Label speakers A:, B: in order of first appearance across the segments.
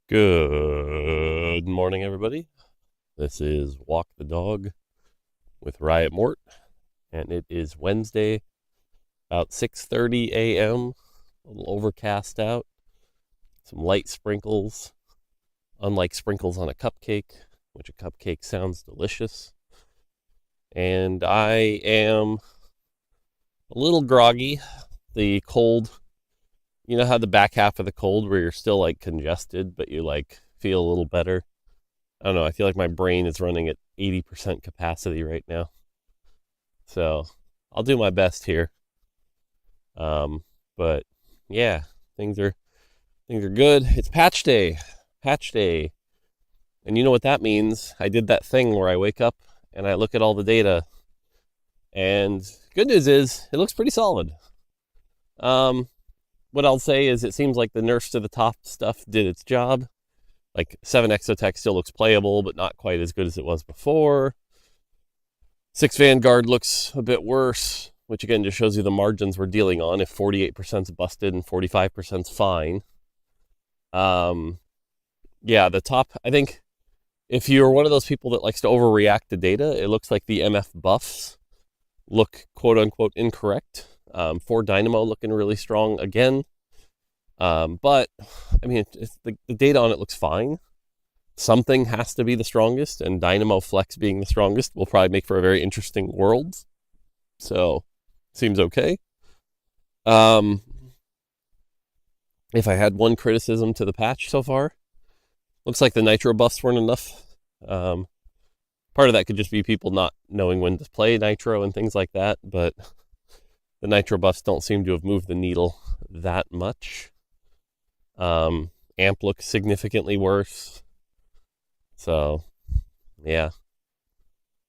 A: Good morning, everybody. This is Walk the Dog with Riot Mort, and it is Wednesday, about 6:30 a.m. A little overcast out, some light sprinkles, unlike sprinkles on a cupcake, which a cupcake sounds delicious. And I am a little groggy. The cold, you know how the back half of the cold where you're still like congested, but you like feel a little better. I don't know. I feel like my brain is running at 80% capacity right now. So I'll do my best here. But yeah, things are good. It's patch day. Patch day. And you know what that means? I did that thing where I wake up and I look at all the data. And good news is it looks pretty solid. What I'll say is it seems like the nerfs to the top stuff did its job. Like 7 Exotech still looks playable, but not quite as good as it was before. 6 Vanguard looks a bit worse, which again just shows you the margins we're dealing on. If 48%'s busted and 45%'s fine. Yeah, the top, I think if you're one of those people that likes to overreact to data, it looks like the MF buffs look quote unquote incorrect. 4 Dynamo looking really strong again. But I mean, the data on it looks fine. Something has to be the strongest, and Dynamo Flex being the strongest will probably make for a very interesting world. So, seems okay. If I had one criticism to the patch so far, looks like the Nitro buffs weren't enough. Part of that could just be people not knowing when to play Nitro and things like that, but the Nitro buffs don't seem to have moved the needle that much. Amp looks significantly worse. So, yeah.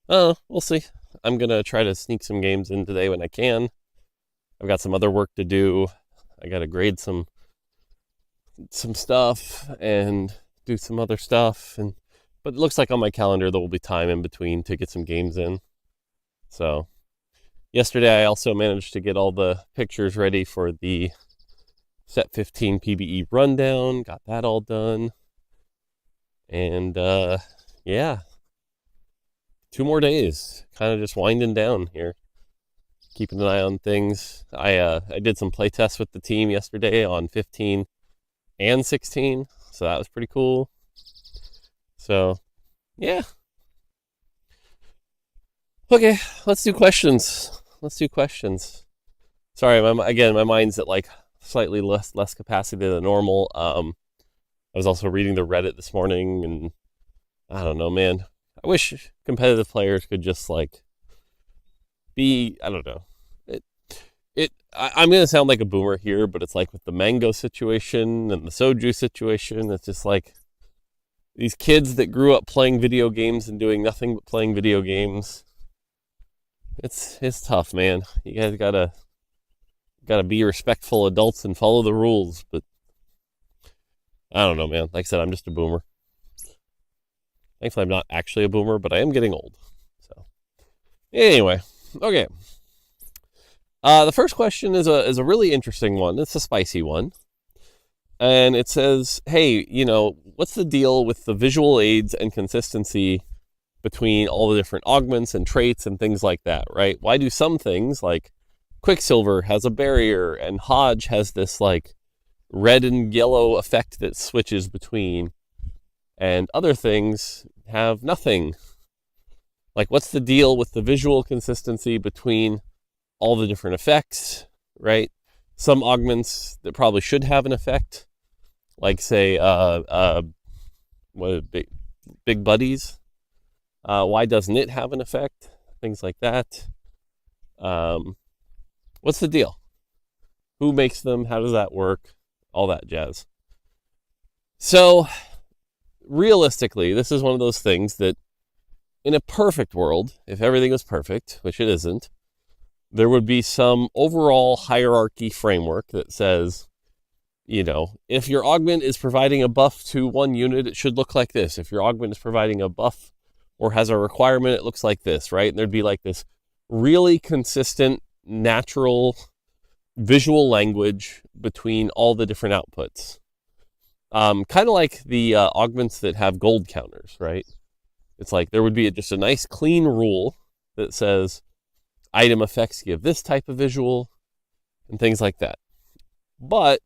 A: We'll see. I'm going to try to sneak some games in today when I can. I've got some other work to do. I got to grade some stuff and do some other stuff. But it looks like on my calendar there will be time in between to get some games in. So, yesterday I also managed to get all the pictures ready for the Set 15 PBE rundown. Got that all done. And yeah, 2 more days. Kind of just winding down here. Keeping an eye on things. I did some play tests with the team yesterday on 15 and 16. So that was pretty cool. So, yeah. Okay, let's do questions. Sorry, my mind's at like slightly less capacity than normal. I was also reading the Reddit this morning, and I don't know, man. I wish competitive players could just like be. I don't know. I'm gonna sound like a boomer here, but it's like with the mango situation and the soju situation. It's just like these kids that grew up playing video games and doing nothing but playing video games. It's tough, man. You guys gotta be respectful adults and follow the rules, but I don't know, man. Like I said, I'm just a boomer. Thankfully, I'm not actually a boomer, but I am getting old. So, anyway, okay. The first question is a really interesting one. It's a spicy one, and it says, "Hey, what's the deal with the visual aids and consistency between all the different augments and traits and things like that? Right? Why do some things like Quicksilver has a barrier and Hodge has this like red and yellow effect that switches between, and other things have nothing? Like, what's the deal with the visual consistency between all the different effects, right? Some augments that probably should have an effect, like say big buddies. Why doesn't it have an effect? Things like that. What's the deal? Who makes them? How does that work? All that jazz. So, realistically, this is one of those things that in a perfect world, if everything was perfect, which it isn't, there would be some overall hierarchy framework that says, if your augment is providing a buff to one unit, it should look like this. If your augment is providing a buff or has a requirement, it looks like this, right? And there'd be like this really consistent, natural visual language between all the different outputs. Kind of like the augments that have gold counters, right? It's like there would be just a nice clean rule that says item effects give this type of visual and things like that. But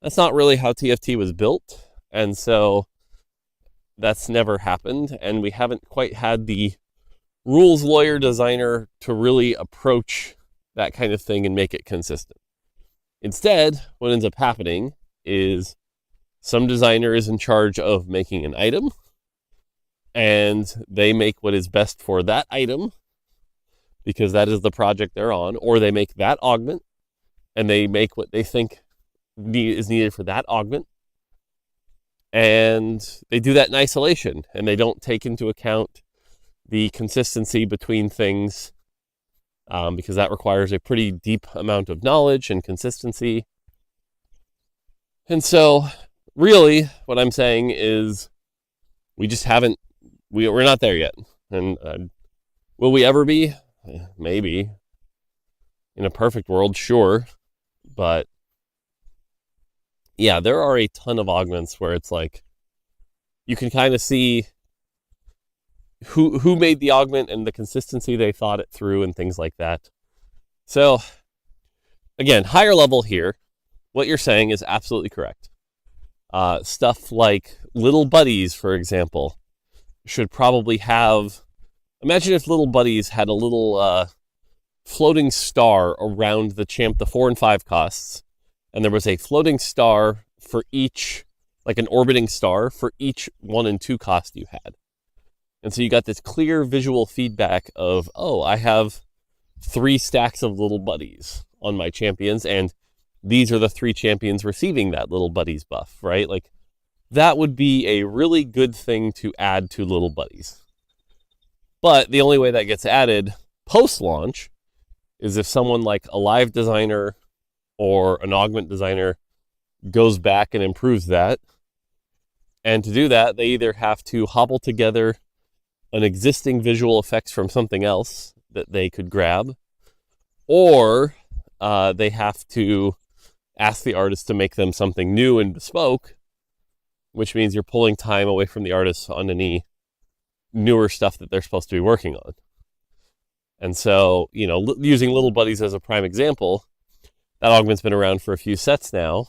A: that's not really how TFT was built. And so that's never happened. And we haven't quite had the rules lawyer designer to really approach that kind of thing and make it consistent. Instead, what ends up happening is some designer is in charge of making an item, and they make what is best for that item because that is the project they're on, or they make that augment and they make what they think is needed for that augment, and they do that in isolation, and they don't take into account the consistency between things, because that requires a pretty deep amount of knowledge and consistency. And so really what I'm saying is we just haven't, we're not there yet. And will we ever be? Maybe. In a perfect world, sure. But yeah, there are a ton of augments where it's like you can kind of see who made the augment and the consistency they thought it through and things like that. So again, higher level here, what you're saying is absolutely correct. Stuff like Little Buddies, for example, should probably have, imagine if Little Buddies had a little floating star around the 4 and 5 costs, and there was a floating star for each, like an orbiting star for each 1 and 2 cost you had. And so you got this clear visual feedback of, oh, I have 3 stacks of Little Buddies on my champions, and these are the 3 champions receiving that Little Buddies buff, right? Like, that would be a really good thing to add to Little Buddies. But the only way that gets added post-launch is if someone like a live designer or an augment designer goes back and improves that. And to do that, they either have to hobble together an existing visual effects from something else that they could grab, or they have to ask the artist to make them something new and bespoke, which means you're pulling time away from the artists on any newer stuff that they're supposed to be working on. And so, you know, using Little Buddies as a prime example, that augment's been around for a few sets now.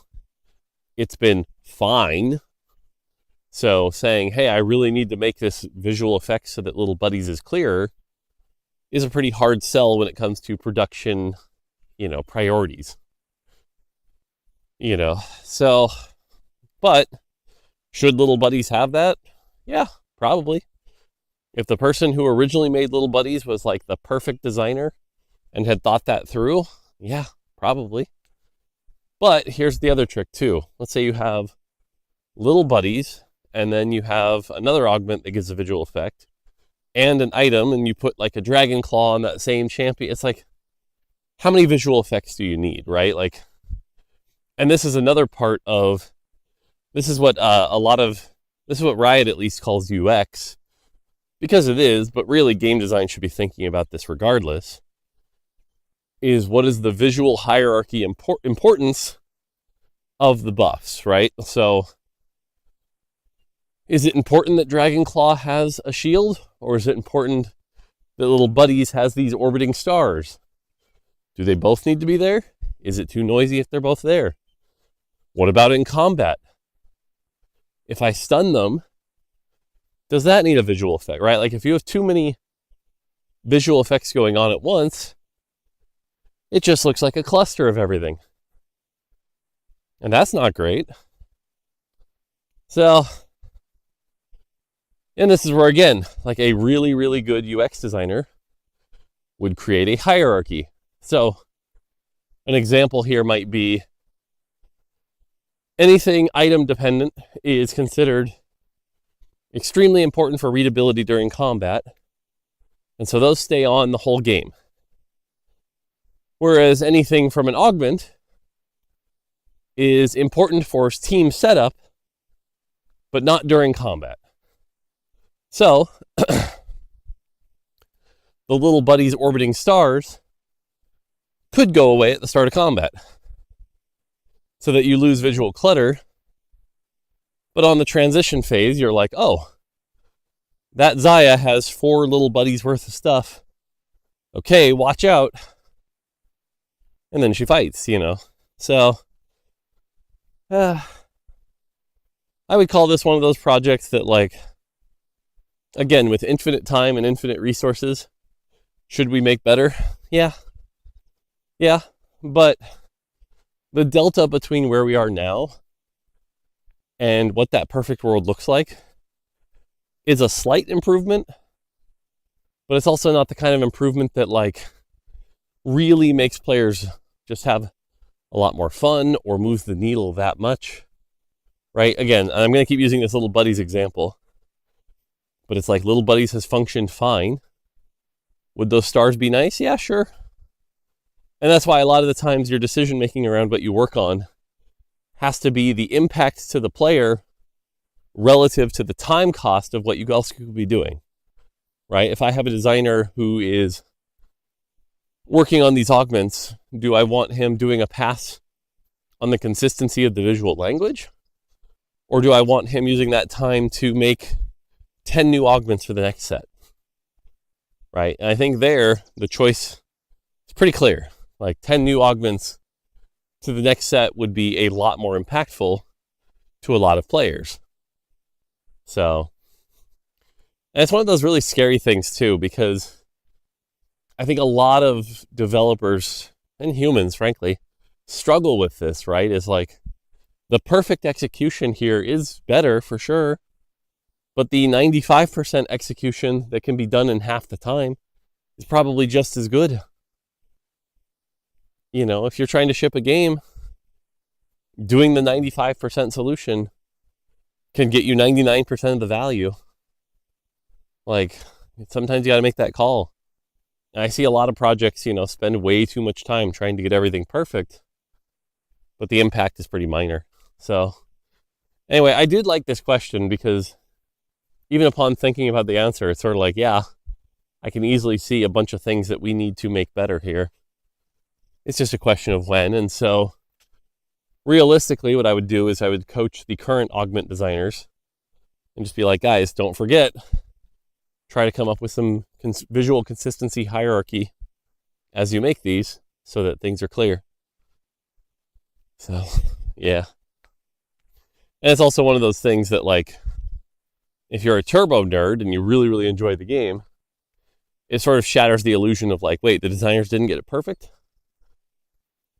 A: It's been fine. So saying, hey, I really need to make this visual effect so that Little Buddies is clearer is a pretty hard sell when it comes to production, you know, priorities. You know, so, but should Little Buddies have that? Yeah, probably. If the person who originally made Little Buddies was like the perfect designer and had thought that through, yeah, probably. But here's the other trick too. Let's say you have Little Buddies, and then you have another augment that gives a visual effect, and an item, and you put like a dragon claw on that same champion. It's like, how many visual effects do you need, right? Like, and this is another part of, this is what this is what Riot at least calls UX, because it is, but really game design should be thinking about this regardless, is what is the visual hierarchy importance of the buffs, right? So is it important that Dragonclaw has a shield, or is it important that Little Buddies has these orbiting stars? Do they both need to be there? Is it too noisy if they're both there? What about in combat? If I stun them, does that need a visual effect, right? Like if you have too many visual effects going on at once, it just looks like a cluster of everything. And that's not great. So, and this is where, again, like a really, really good UX designer would create a hierarchy. So an example here might be anything item dependent is considered extremely important for readability during combat. And so those stay on the whole game. Whereas anything from an augment is important for team setup, but not during combat. So the Little Buddies orbiting stars could go away at the start of combat, so that you lose visual clutter But on the transition phase, you're like, oh, that Zaya has 4 little buddies worth of stuff. Okay, watch out. And then she fights, So, I would call this one of those projects that, like, again, with infinite time and infinite resources, should we make better? Yeah. But the delta between where we are now and what that perfect world looks like is a slight improvement, but it's also not the kind of improvement that, like, really makes players just have a lot more fun or moves the needle that much, right? Again, I'm going to keep using this Little Buddies example, but it's like Little Buddies has functioned fine. Would those stars be nice? Yeah, sure. And that's why a lot of the times your decision making around what you work on has to be the impact to the player relative to the time cost of what you else could be doing, right? If I have a designer who is working on these augments, do I want him doing a pass on the consistency of the visual language? Or do I want him using that time to make 10 new augments for the next set? Right? And I think there, the choice is pretty clear. Like 10 new augments to the next set would be a lot more impactful to a lot of players. So, and it's one of those really scary things too, because I think a lot of developers and humans, frankly, struggle with this, right? Is like the perfect execution here is better for sure, but the 95% execution that can be done in half the time is probably just as good. If you're trying to ship a game, doing the 95% solution can get you 99% of the value. Like, sometimes you got to make that call. And I see a lot of projects, spend way too much time trying to get everything perfect, but the impact is pretty minor. So anyway, I did like this question because even upon thinking about the answer, it's sort of like, yeah, I can easily see a bunch of things that we need to make better here. It's just a question of when. And so realistically, what I would do is I would coach the current augment designers and just be like, guys, don't forget, try to come up with some visual consistency hierarchy as you make these so that things are clear. So, yeah. And it's also one of those things that, like, if you're a turbo nerd and you really, really enjoy the game, it sort of shatters the illusion of like, wait, the designers didn't get it perfect?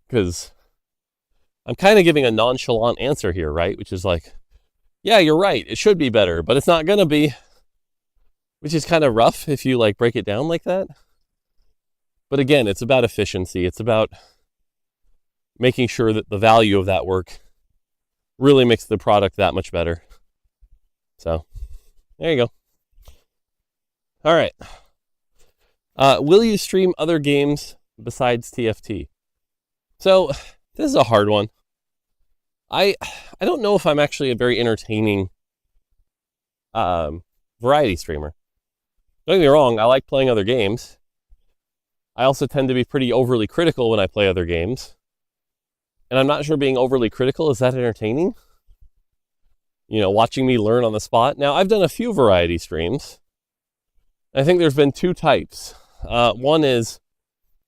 A: Because I'm kind of giving a nonchalant answer here, right? Which is like, yeah, you're right, it should be better, but it's not going to be. Which is kind of rough if you like break it down like that. But again, it's about efficiency. It's about making sure that the value of that work really makes the product that much better. So, there you go. All right. Will you stream other games besides TFT? So, this is a hard one. I don't know if I'm actually a very entertaining variety streamer. Don't get me wrong, I like playing other games. I also tend to be pretty overly critical when I play other games. And I'm not sure being overly critical, is that entertaining? Watching me learn on the spot. Now, I've done a few variety streams. I think there's been 2 types. One is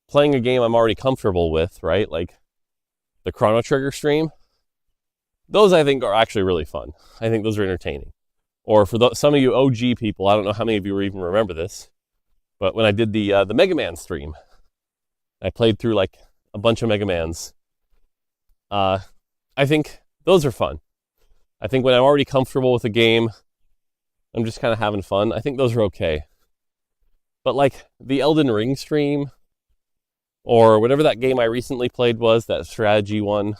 A: playing a game I'm already comfortable with, right? Like the Chrono Trigger stream. Those I think are actually really fun. I think those are entertaining. Or for some of you OG people, I don't know how many of you even remember this, but when I did the Mega Man stream, I played through like a bunch of Mega Mans. I think those are fun. I think when I'm already comfortable with a game, I'm just kind of having fun. I think those are okay. But like the Elden Ring stream, or whatever that game I recently played was, that strategy one,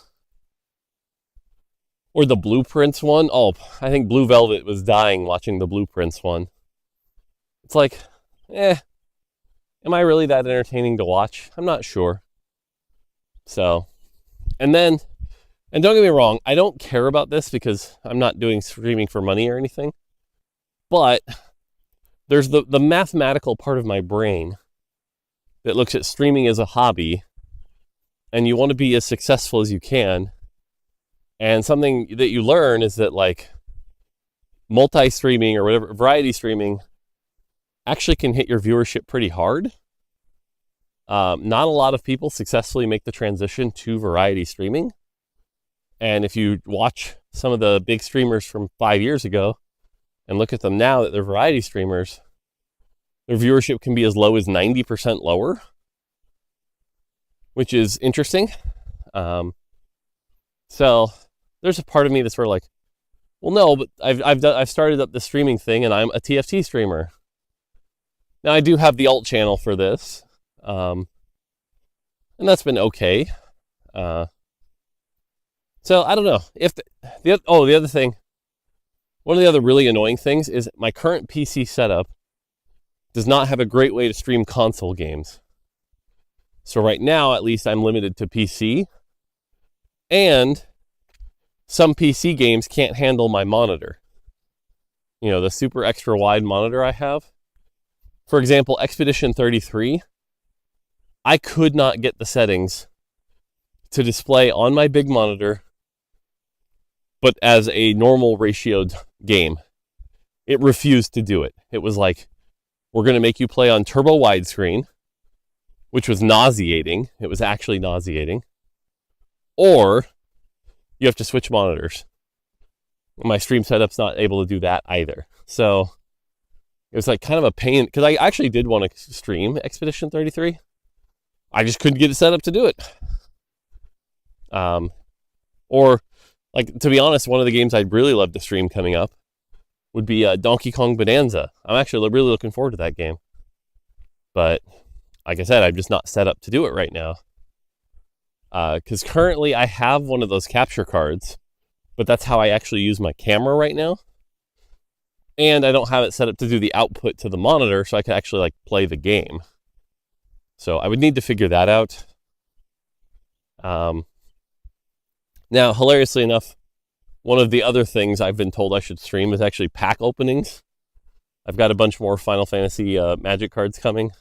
A: or the Blueprints one. Oh, I think Blue Velvet was dying watching the Blueprints one. It's like, am I really that entertaining to watch? I'm not sure. So, and don't get me wrong, I don't care about this because I'm not doing streaming for money or anything. But there's the mathematical part of my brain that looks at streaming as a hobby, and you want to be as successful as you can. And something that you learn is that, like, multi-streaming or whatever, variety streaming actually can hit your viewership pretty hard. Not a lot of people successfully make the transition to variety streaming. And if you watch some of the big streamers from 5 years ago and look at them now that they're variety streamers, their viewership can be as low as 90% lower, which is interesting. So there's a part of me that's sort of like, well, no, but I've started up the streaming thing and I'm a TFT streamer. Now I do have the alt channel for this, and that's been okay. So I don't know if the other thing, one of the other really annoying things is my current PC setup does not have a great way to stream console games. So right now, at least, I'm limited to PC, and some PC games can't handle my monitor. You know, the super extra wide monitor I have. For example, Expedition 33, I could not get the settings to display on my big monitor, but as a normal ratioed game. It refused to do it. It was like, we're going to make you play on turbo widescreen, which was nauseating. It was actually nauseating. Or you have to switch monitors. My stream setup's not able to do that either. So it was like kind of a pain, because I actually did want to stream Expedition 33. I just couldn't get it set up to do it. Or, like, to be honest, one of the games I'd really love to stream coming up would be Donkey Kong Bonanza. I'm actually really looking forward to that game. But, like I said, I'm just not set up to do it right now. Because currently I have one of those capture cards, but that's how I actually use my camera right now. And I don't have it set up to do the output to the monitor, so I can actually, like, play the game. So I would need to figure that out. Now, hilariously enough, one of the other things I've been told I should stream is actually pack openings. I've got a bunch more Final Fantasy Magic cards coming.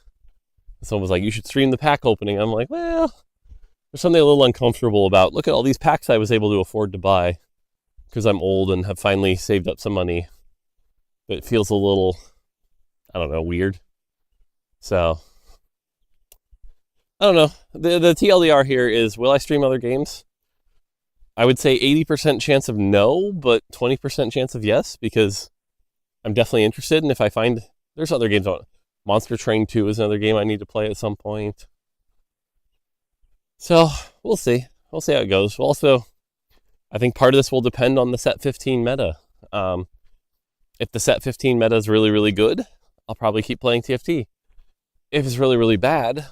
A: Someone was like, you should stream the pack opening. I'm like, well, there's something a little uncomfortable about, look at all these packs I was able to afford to buy because I'm old and have finally saved up some money. But it feels a little, I don't know, weird. So, I don't know. The TLDR here is, will I stream other games? I would say 80% chance of no, but 20% chance of yes, because I'm definitely interested. And if I find there's other games on, Monster Train 2 is another game I need to play at some point. So we'll see. We'll see how it goes. Also, I think part of this will depend on the set 15 meta. If the set 15 meta is really, really good, I'll probably keep playing TFT. If it's really, really bad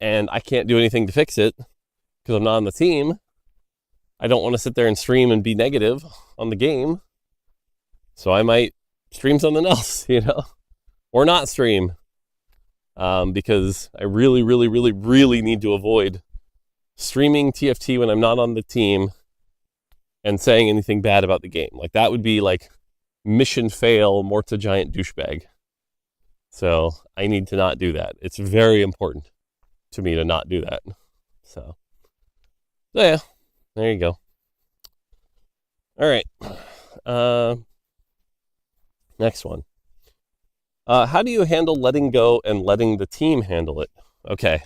A: and I can't do anything to fix it because I'm not on the team, I don't want to sit there and stream and be negative on the game. So I might stream something else, you know, or not stream, because I really, really, really, really need to avoid streaming TFT when I'm not on the team and saying anything bad about the game. Like, that would be like mission fail, Mort's a giant douchebag. So I need to not do that. It's very important to me to not do that. So yeah. There you go. All right. Next one. How do you handle letting go and letting the team handle it? Okay.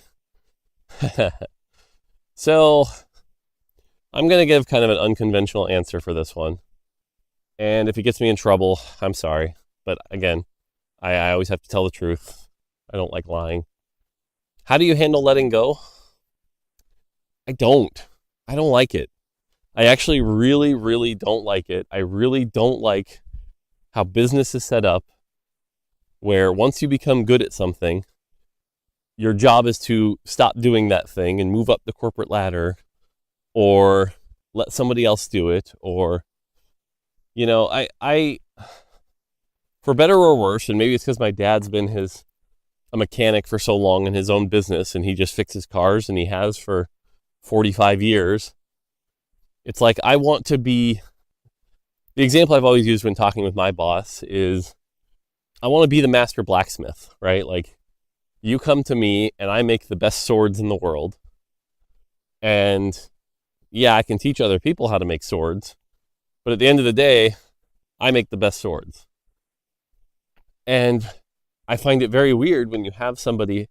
A: So I'm going to give kind of an unconventional answer for this one. And if it gets me in trouble, I'm sorry. But again, I always have to tell the truth. I don't like lying. How do you handle letting go? I don't like it. I actually really, really don't like it. I really don't like how business is set up, where once you become good at something, your job is to stop doing that thing and move up the corporate ladder, or let somebody else do it, or, you know, I for better or worse, and maybe it's because my dad's been a mechanic for so long in his own business, and he just fixes cars, and he has for 45 years. It's like, I want to be, the example I've always used when talking with my boss is, I want to be the master blacksmith, right? Like, you come to me and I make the best swords in the world. And yeah, I can teach other people how to make swords. But at the end of the day, I make the best swords. And I find it very weird when you have somebody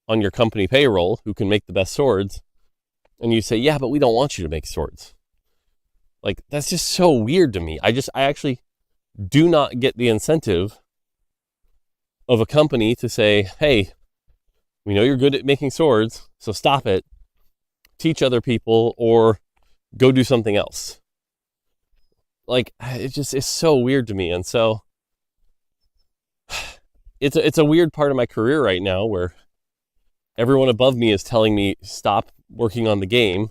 A: on your company payroll who can make the best swords, and you say, yeah, but we don't want you to make swords. Like, that's just so weird to me. I actually do not get the incentive of a company to say, hey, we know you're good at making swords, so stop it, teach other people, or go do something else. Like, it's so weird to me. And so it's a weird part of my career right now where everyone above me is telling me stop working on the game,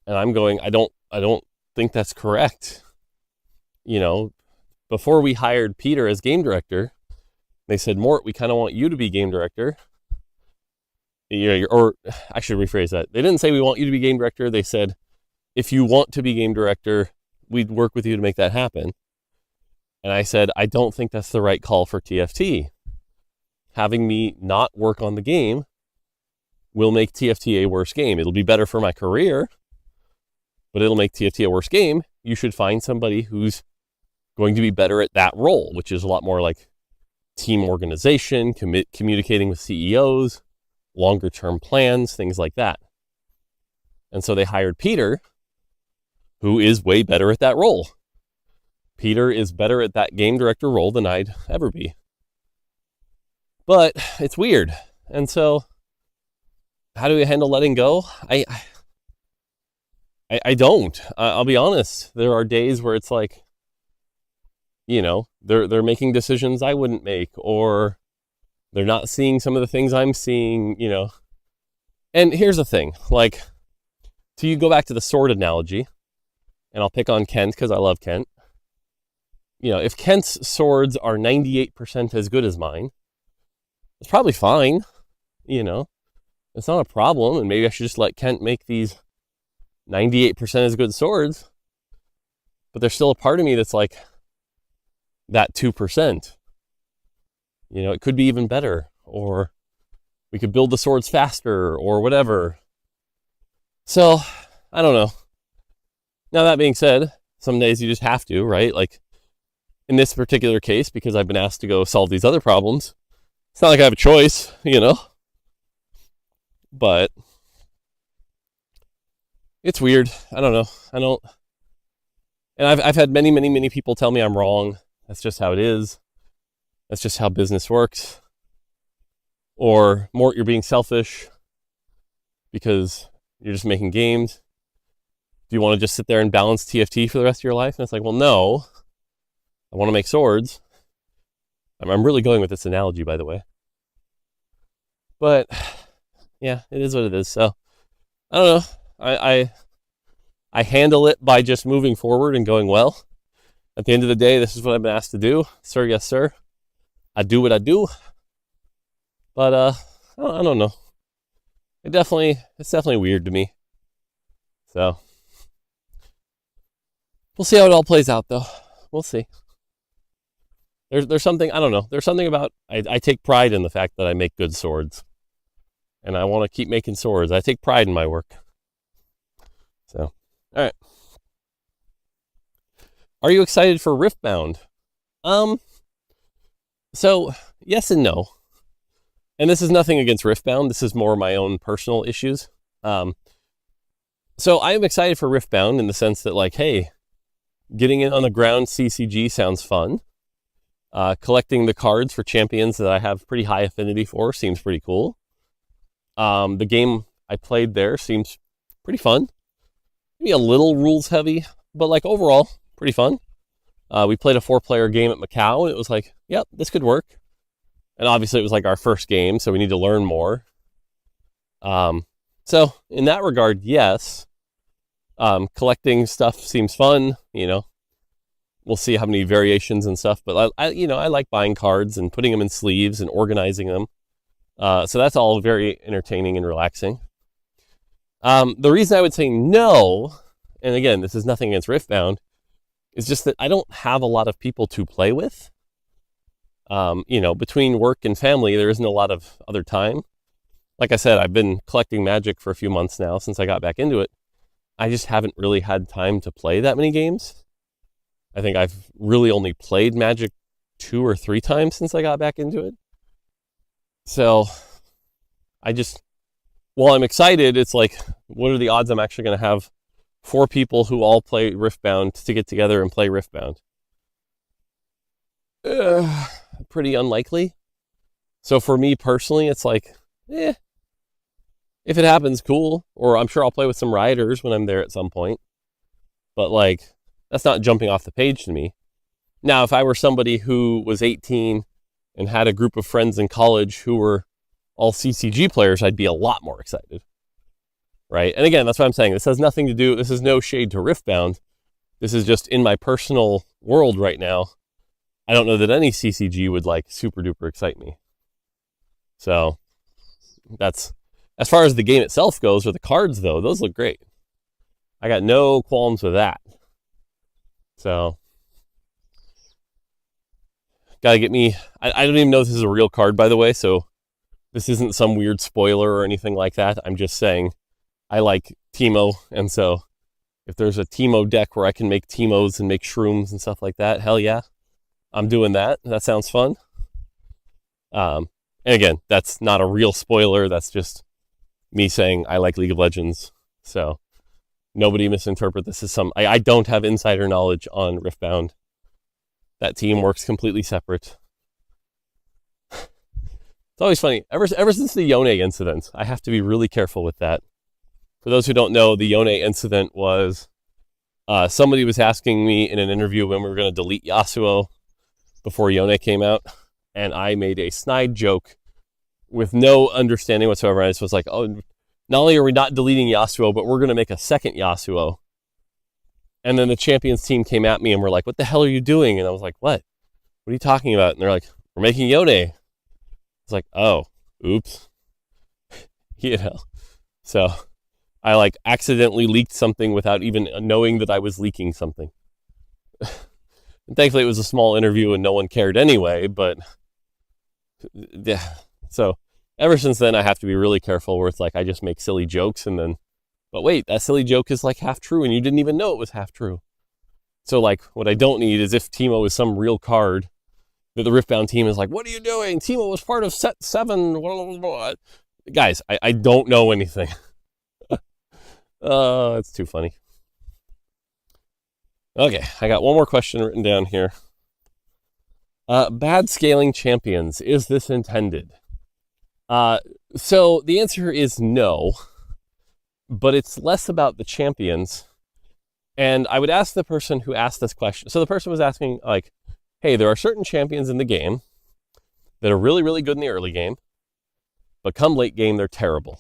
A: and I'm going, I don't think that's correct. You know, before we hired Peter as game director, they said, Mort, we kind of want you to be game director. Or I should rephrase that. They didn't say we want you to be game director. They said, if you want to be game director, we'd work with you to make that happen. And I said, I don't think that's the right call for TFT. Having me not work on the game will make TFT a worse game. It'll be better for my career, but it'll make TFT a worse game. You should find somebody who's going to be better at that role, which is a lot more like team organization, communicating with CEOs, longer term plans, things like that. And so they hired Peter, who is way better at that role. Peter is better at that game director role than I'd ever be. But it's weird. And so how do we handle letting go? I don't. I'll be honest. There are days where it's like, you know, they're making decisions I wouldn't make, or they're not seeing some of the things I'm seeing, you know. And here's the thing, like, so you go back to the sword analogy, and I'll pick on Kent because I love Kent. You know, if Kent's swords are 98% as good as mine, it's probably fine, you know. It's not a problem, and maybe I should just let Kent make these 98% as good swords. But there's still a part of me that's like, that 2%. You know, it could be even better, or we could build the swords faster, or whatever. So, I don't know. Now, that being said, some days you just have to, right? Like, in this particular case, because I've been asked to go solve these other problems, it's not like I have a choice, you know? But it's weird. I don't know. And I've had many people tell me I'm wrong. That's just how it is. That's just how business works. Or, Mort, you're being selfish because you're just making games. Do you want to just sit there and balance TFT for the rest of your life? And it's like, well, no. I want to make swords. I'm really going with this analogy, by the way. But, yeah, it is what it is. So, I don't know. I handle it by just moving forward and going, well, at the end of the day, this is what I've been asked to do. Sir, yes, sir. I do what I do. But I don't know. It's definitely weird to me. So we'll see how it all plays out, though. We'll see. There's something, I don't know. There's something about, I take pride in the fact that I make good swords. And I want to keep making swords. I take pride in my work. So, all right. Are you excited for Riftbound? So, yes and no. And this is nothing against Riftbound. This is more my own personal issues. So I am excited for Riftbound in the sense that, like, hey, getting in on the ground CCG sounds fun. Collecting the cards for champions that I have pretty high affinity for seems pretty cool. The game I played there seems pretty fun. Maybe a little rules heavy, but like overall, pretty fun. We played a 4-player game at Macau, and it was like, yep, this could work. And obviously it was like our first game, so we need to learn more. So in that regard, yes. Collecting stuff seems fun, you know. We'll see how many variations and stuff, but I like buying cards and putting them in sleeves and organizing them. So that's all very entertaining and relaxing. The reason I would say no, and again, this is nothing against Riftbound, is just that I don't have a lot of people to play with. Between work and family, there isn't a lot of other time. Like I said, I've been collecting Magic for a few months now since I got back into it. I just haven't really had time to play that many games. I think I've really only played Magic 2 or 3 times since I got back into it. So while I'm excited, it's like, what are the odds I'm actually going to have 4 people who all play Riftbound to get together and play Riftbound? Pretty unlikely. So for me personally, it's like, if it happens, cool. Or I'm sure I'll play with some riders when I'm there at some point. But like, that's not jumping off the page to me. Now, if I were somebody who was 18 and had a group of friends in college who were all CCG players, I'd be a lot more excited. Right? And again, that's what I'm saying. This has nothing to do, this is no shade to Riftbound. This is just in my personal world right now. I don't know that any CCG would like super duper excite me. So that's, as far as the game itself goes, or the cards though, those look great. I got no qualms with that. So, gotta get me, I don't even know if this is a real card, by the way, so this isn't some weird spoiler or anything like that. I'm just saying I like Teemo, and so if there's a Teemo deck where I can make Teemos and make shrooms and stuff like that, hell yeah, I'm doing that. That sounds fun. And again, that's not a real spoiler. That's just me saying I like League of Legends. So nobody misinterpret this as some... I don't have insider knowledge on Riftbound. That team works completely separate. It's always funny. Ever since the Yone incident, I have to be really careful with that. For those who don't know, the Yone incident was somebody was asking me in an interview when we were going to delete Yasuo before Yone came out, and I made a snide joke with no understanding whatsoever. I just was like, oh, not only are we not deleting Yasuo, but we're going to make a second Yasuo. And then the Champions team came at me and were like, what the hell are you doing? And I was like, what? What are you talking about? And they're like, we're making Yone. It's like, oh, oops. So I like accidentally leaked something without even knowing that I was leaking something. And thankfully it was a small interview and no one cared anyway, but yeah. So ever since then I have to be really careful where it's like I just make silly jokes and then, but wait, that silly joke is like half true and you didn't even know it was half true. So like what I don't need is if Teemo is some real card that the Riftbound team is like, what are you doing? Teemo was part of set 7. Guys, I don't know anything. Oh, it's too funny. Okay, I got one more question written down here. Bad scaling champions, is this intended? So the answer is no, but it's less about the champions. And I would ask the person who asked this question. So the person was asking like, hey, there are certain champions in the game that are really, really good in the early game, but come late game, they're terrible.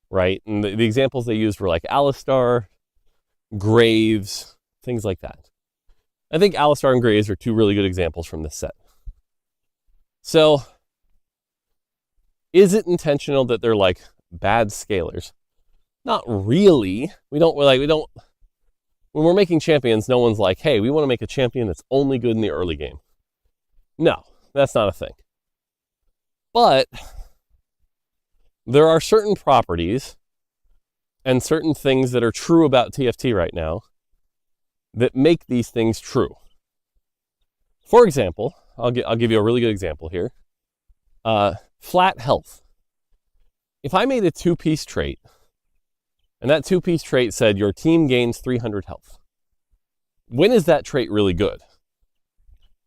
A: Right? And the examples they used were like Alistar, Graves, things like that. I think Alistar and Graves are 2 really good examples from this set. So, is it intentional that they're like bad scalers? Not really. When we're making champions, no one's like, hey, we want to make a champion that's only good in the early game. No, that's not a thing. But there are certain properties and certain things that are true about TFT right now that make these things true. For example, I'll give you a really good example here. Flat health. If I made a 2-piece trait, and that 2-piece trait said your team gains 300 health, when is that trait really good?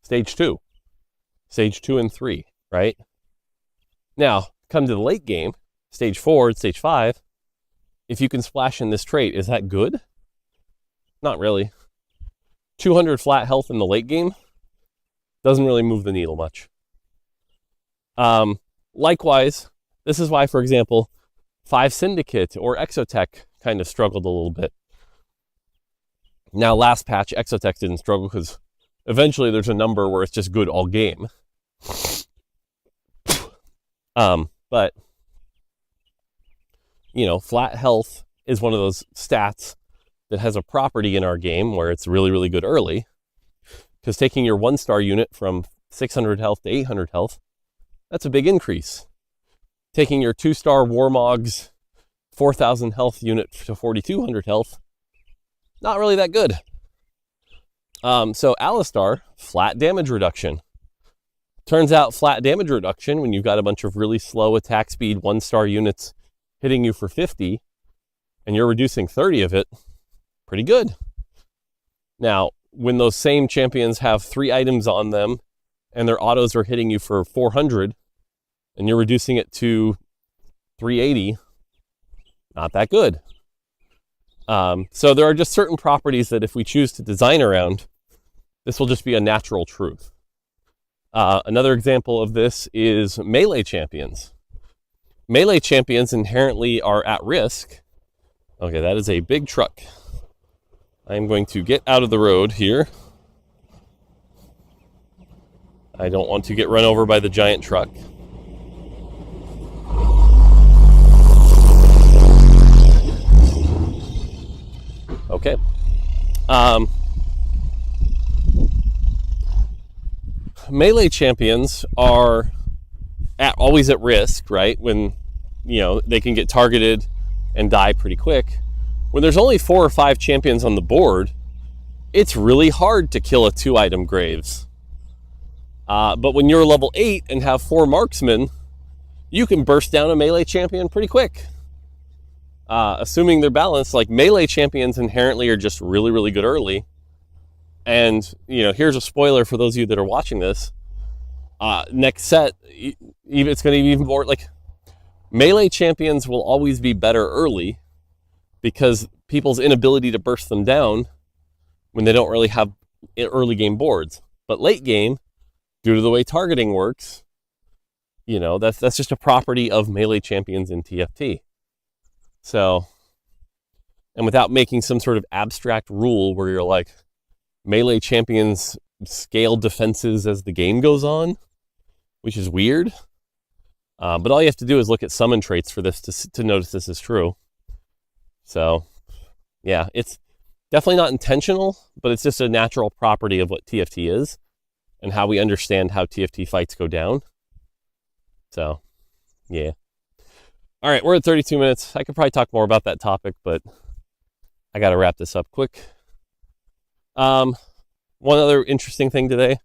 A: Stage 2. Stage 2 and 3, right? Now, come to the late game, stage 4 and stage 5, if you can splash in this trait, is that good? Not really. 200 flat health in the late game doesn't really move the needle much. Likewise, this is why, for example, 5 Syndicate or Exotech kind of struggled a little bit. Now, last patch, Exotech didn't struggle because eventually there's a number where it's just good all game. But, you know, flat health is one of those stats that has a property in our game where it's really, really good early. Because taking your 1-star unit from 600 health to 800 health, that's a big increase. Taking your 2-star Warmog's 4,000 health unit to 4,200 health, not really that good. So Alistar, flat damage reduction. Turns out flat damage reduction, when you've got a bunch of really slow attack speed 1-star units hitting you for 50, and you're reducing 30 of it, pretty good. Now, when those same champions have 3 items on them, and their autos are hitting you for 400, and you're reducing it to 380, not that good. So there are just certain properties that if we choose to design around, this will just be a natural truth. Another example of this is melee champions. Melee champions inherently are at risk. Okay, that is a big truck. I'm going to get out of the road here. I don't want to get run over by the giant truck. Okay. Melee champions are always at risk, right? When, they can get targeted and die pretty quick. When there's only 4 or 5 champions on the board, it's really hard to kill a 2-item Graves. But when you're level 8 and have 4 marksmen, you can burst down a melee champion pretty quick. Assuming they're balanced, like melee champions inherently are just really, really good early. And, here's a spoiler for those of you that are watching this. Next set, it's going to be even more like melee champions will always be better early because people's inability to burst them down when they don't really have early game boards. But late game, due to the way targeting works, that's just a property of melee champions in TFT. So, and without making some sort of abstract rule where you're like, melee champions scale defenses as the game goes on, which is weird. But all you have to do is look at summon traits for this to notice this is true. So, yeah, it's definitely not intentional, but it's just a natural property of what TFT is and how we understand how TFT fights go down. So, yeah. All right, we're at 32 minutes. I could probably talk more about that topic, but I got to wrap this up quick. One other interesting thing today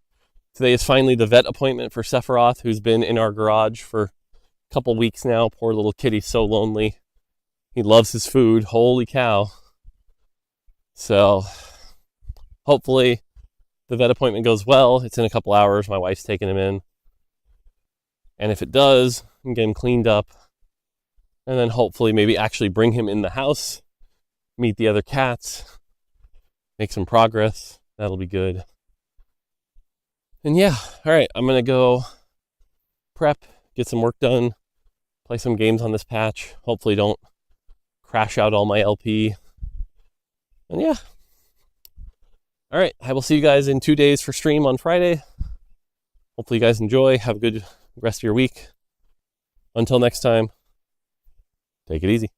A: is finally the vet appointment for Sephiroth, who's been in our garage for a couple weeks now. Poor little kitty's so lonely. He loves his food. Holy cow. So hopefully the vet appointment goes well. It's in a couple hours. My wife's taking him in. And if it does, I can get him cleaned up. And then hopefully maybe actually bring him in the house, meet the other cats, make some progress. That'll be good. And yeah, all right, I'm going to go prep, get some work done, play some games on this patch. Hopefully don't crash out all my LP. And yeah. All right, I will see you guys in 2 days for stream on Friday. Hopefully you guys enjoy. Have a good rest of your week. Until next time, take it easy.